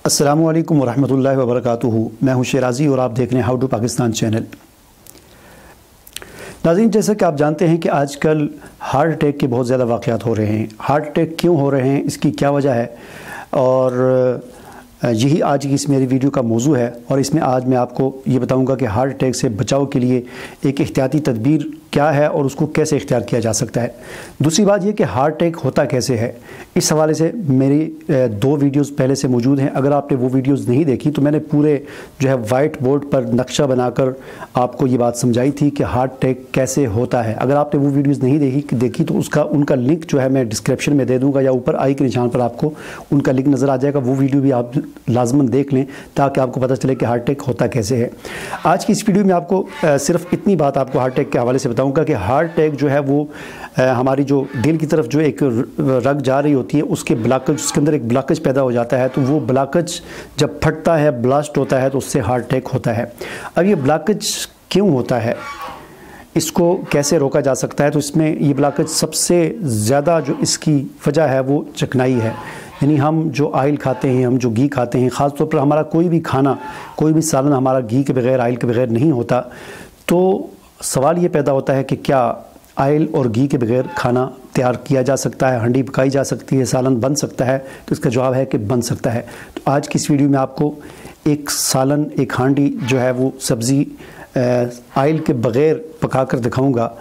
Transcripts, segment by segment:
अस्सलामुअलैकुम वरहमतुल्लाहि वबरकातुहू। मैं हूं शेराज़ी और आप देख रहे हैं हाउ टू पाकिस्तान चैनल। नाज़रीन, जैसा कि आप जानते हैं कि आजकल हार्ट अटैक के बहुत ज़्यादा वाक़यात हो रहे हैं। हार्ट अटैक क्यों हो रहे हैं, इसकी क्या वजह है, और यही आज की इस मेरी वीडियो का मौजू है। और इसमें आज मैं आपको ये बताऊंगा कि हार्ट अटैक से बचाव के लिए एक एहतियाती तदबीर क्या है और उसको कैसे इख्तियार किया जा सकता है। दूसरी बात ये कि हार्ट अटैक होता कैसे है, इस हवाले से मेरी 2 वीडियोस पहले से मौजूद हैं। अगर आपने वो वीडियोस नहीं देखी तो मैंने पूरे जो है वाइट बोर्ड पर नक्शा बनाकर आपको ये बात समझाई थी कि हार्ट अटैक कैसे होता है। अगर आपने वो वीडियोस नहीं देखी तो उनका लिंक जो है मैं डिस्क्रिप्शन में दे दूँगा या ऊपर आई के निशान पर आपको उनका लिंक नज़र आ जाएगा। वो वीडियो भी आप लाजमन देख लें ताकि आपको पता चले कि हार्ट अटैक होता कैसे है। आज की इस वीडियो में आपको सिर्फ इतनी बात आपको हार्ट अटैक के हवाले से बताऊंगा कि हार्ट अटैक जो है वो हमारी जो दिल की तरफ जो एक रग जा रही होती है उसके ब्लॉकेज, उसके अंदर एक ब्लॉकेज पैदा हो जाता है। तो वो ब्लॉकेज जब फटता है, ब्लास्ट होता है, तो उससे हार्ट अटैक होता है। अब ये ब्लॉकेज क्यों होता है, इसको कैसे रोका जा सकता है, तो इसमें ये ब्लॉकेज सबसे ज़्यादा जो इसकी वजह है वो चिकनाई है। यानी हम जो ऑयल खाते हैं, हम जो घी खाते हैं, ख़ास तौर पर हमारा कोई भी खाना, कोई भी सालन हमारा घी के बगैर, ऑयल के बगैर नहीं होता। तो सवाल ये पैदा होता है कि क्या ऑयल और घी के बगैर खाना तैयार किया जा सकता है, हांडी पकाई जा सकती है, सालन बन सकता है? तो इसका जवाब है कि बन सकता है। तो आज की इस वीडियो में आपको एक सालन, एक हांडी जो है वो सब्ज़ी ऑयल के बगैर पका कर दिखाऊँगा,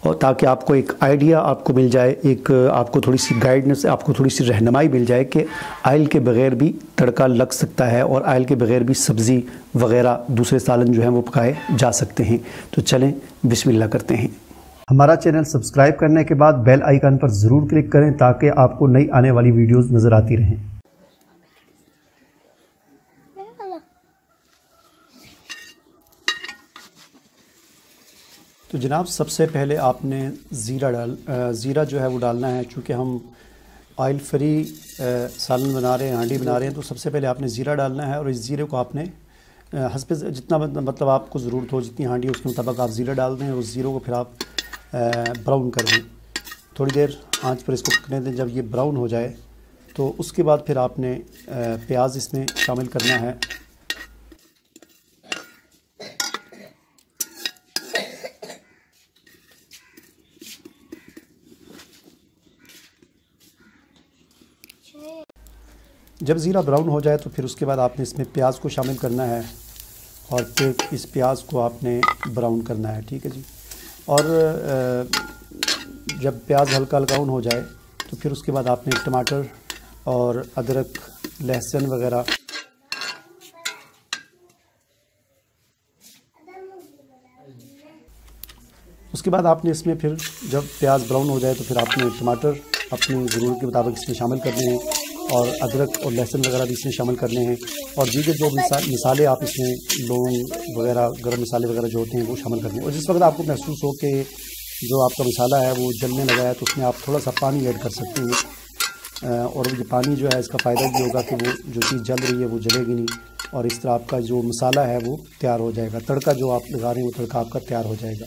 और ताकि आपको एक आइडिया आपको मिल जाए, एक आपको थोड़ी सी गाइडेंस, आपको थोड़ी सी रहनुमाई मिल जाए कि ऑयल के बगैर भी तड़का लग सकता है और ऑयल के बगैर भी सब्ज़ी वग़ैरह दूसरे सालन जो हैं वो पकाए जा सकते हैं। तो चलें बिस्मिल्लाह करते हैं। हमारा चैनल सब्सक्राइब करने के बाद बेल आइकन पर ज़रूर क्लिक करें ताकि आपको नई आने वाली वीडियोज़ नज़र आती रहें। तो जनाब, सबसे पहले आपने ज़ीरा जो है वो डालना है। चूँकि हम ऑयल फ्री सालन बना रहे हैं, हांडी बना रहे हैं, तो सबसे पहले आपने ज़ीरा डालना है। और इस ज़ीरे को आपने हस्बे जितना मतलब आपको ज़रूरत हो, जितनी हांडी उसके मुताबिक आप ज़ीरा डाल दें और उस ज़ीरो को फिर आप ब्राउन कर दें। थोड़ी देर आंच पर इसको पकने दें। जब ये ब्राउन हो जाए तो उसके बाद फिर आपने प्याज इसमें शामिल करना है। जब ज़ीरा ब्राउन हो जाए तो फिर उसके बाद आपने इसमें प्याज को शामिल करना है और फिर इस प्याज को आपने ब्राउन करना है। ठीक है जी। और जब प्याज हल्का ब्राउन हो जाए तो फिर उसके बाद आपने टमाटर और अदरक, लहसुन वगैरह उसके बाद आपने इसमें फिर जब प्याज ब्राउन हो जाए तो फिर आपने टमाटर अपनी ज़रूरत के मुताबिक इसमें शामिल करने हैं और अदरक और लहसुन वगैरह भी इसमें शामिल करने हैं। और दीगर जो मिसाले आप इसमें लौंग वगैरह, गरम मसाले वगैरह जो होते हैं वो शामिल करने हैं। और जिस वक्त आपको महसूस हो कि जो आपका मसाला है वो जलने लगा है तो उसमें आप थोड़ा सा पानी ऐड कर सकते हैं। और ये पानी जो है इसका फ़ायदा ये होगा कि वो जो चीज़ जल रही है वो जलेगी नहीं, और इस तरह आपका जो मसाला है वो तैयार हो जाएगा। तड़का जो आप लगा रहे हैं वो तड़का आपका तैयार हो जाएगा।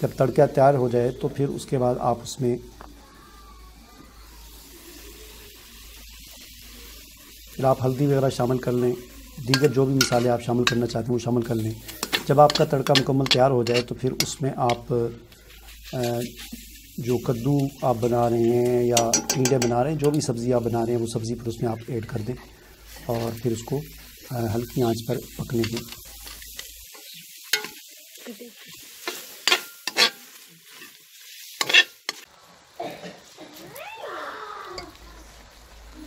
जब तड़का तैयार हो जाए तो फिर उसके बाद आप उसमें फिर आप हल्दी वगैरह शामिल कर लें, दीगर जो भी मसाले आप शामिल करना चाहते हैं वो शामिल कर लें। जब आपका तड़का मुकम्मल तैयार हो जाए तो फिर उसमें आप जो कद्दू आप बना रहे हैं या टींडे बना रहे हैं, जो भी सब्ज़ी आप बना रहे हैं वो सब्ज़ी फिर उसमें आप ऐड कर दें और फिर उसको हल्की आंच पर पकने दें।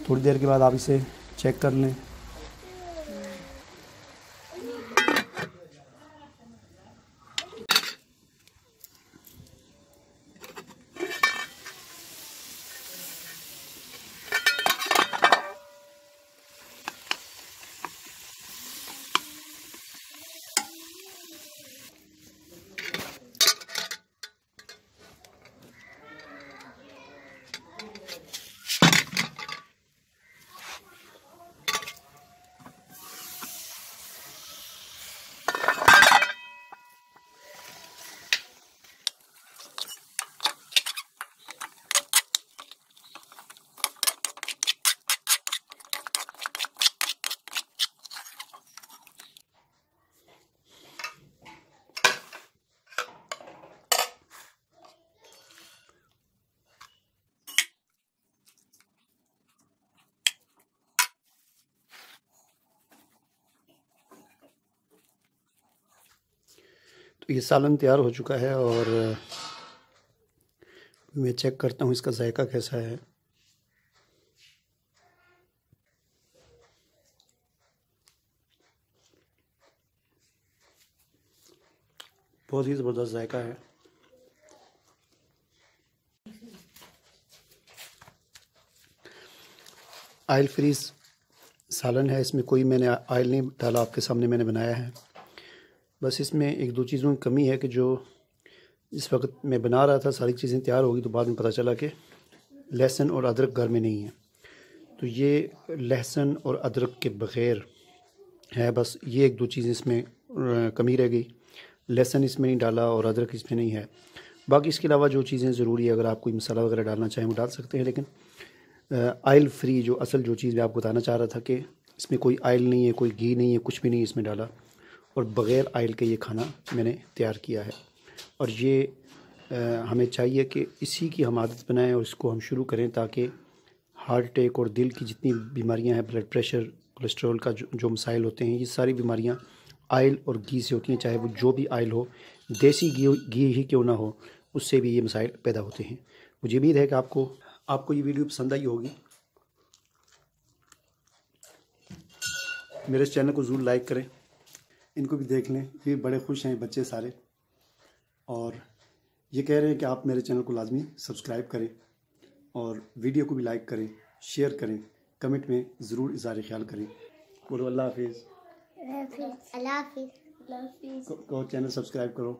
थोड़ी देर के बाद आप इसे चेक कर लें। ये सालन तैयार हो चुका है और मैं चेक करता हूँ इसका जायका कैसा है। बहुत ही ज़बरदस्त जायका है। ऑयल फ्री सालन है, इसमें कोई मैंने ऑयल नहीं डाला, आपके सामने मैंने बनाया है। बस इसमें एक दो चीज़ों की कमी है कि जो इस वक्त मैं बना रहा था सारी चीज़ें तैयार होगी तो बाद में पता चला कि लहसुन और अदरक घर में नहीं है। तो ये लहसुन और अदरक के बग़ैर है, बस ये एक दो चीज़ें इसमें कमी रह गई। लहसुन इसमें नहीं डाला और अदरक इसमें नहीं है। बाकी इसके अलावा जो चीज़ें ज़रूरी है, अगर आप कोई मसाला वगैरह डालना चाहें वो डाल सकते हैं, लेकिन ऑयल फ्री जो असल जो चीज़ मैं आपको बताना चाह रहा था कि इसमें कोई ऑयल नहीं है, कोई घी नहीं है, कुछ भी नहीं इसमें डाला और बग़ैर ऑयल के ये खाना मैंने तैयार किया है। और ये हमें चाहिए कि इसी की हम आदत बनाएं और इसको हम शुरू करें ताकि हार्ट अटैक और दिल की जितनी बीमारियां हैं, ब्लड प्रेशर, कोलेस्ट्रॉल का जो मसाइल होते हैं, ये सारी बीमारियां ऑयल और घी से होती हैं। चाहे वो जो भी ऑयल हो, देसी घी ही क्यों ना हो, उससे भी ये मसाइल पैदा होते हैं। मुझे उम्मीद है कि आपको ये वीडियो पसंद आई होगी। मेरे इस चैनल को ज़रूर लाइक करें, इनको भी देख लें, ये बड़े खुश हैं बच्चे सारे, और ये कह रहे हैं कि आप मेरे चैनल को लाजमी सब्सक्राइब करें और वीडियो को भी लाइक करें, शेयर करें, कमेंट में ज़रूर इज़हार ख्याल करें। बोलो अल्लाह हाफिज़। अल्लाह हाफिज़। को चैनल सब्सक्राइब करो।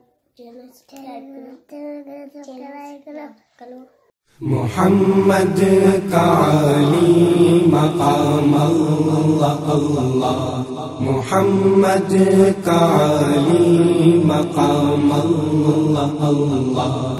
मोहम्मद का अली मकाम अल्लाह अल्लाह, मोहम्मद का अली मकाम अल्लाह अल्लाह।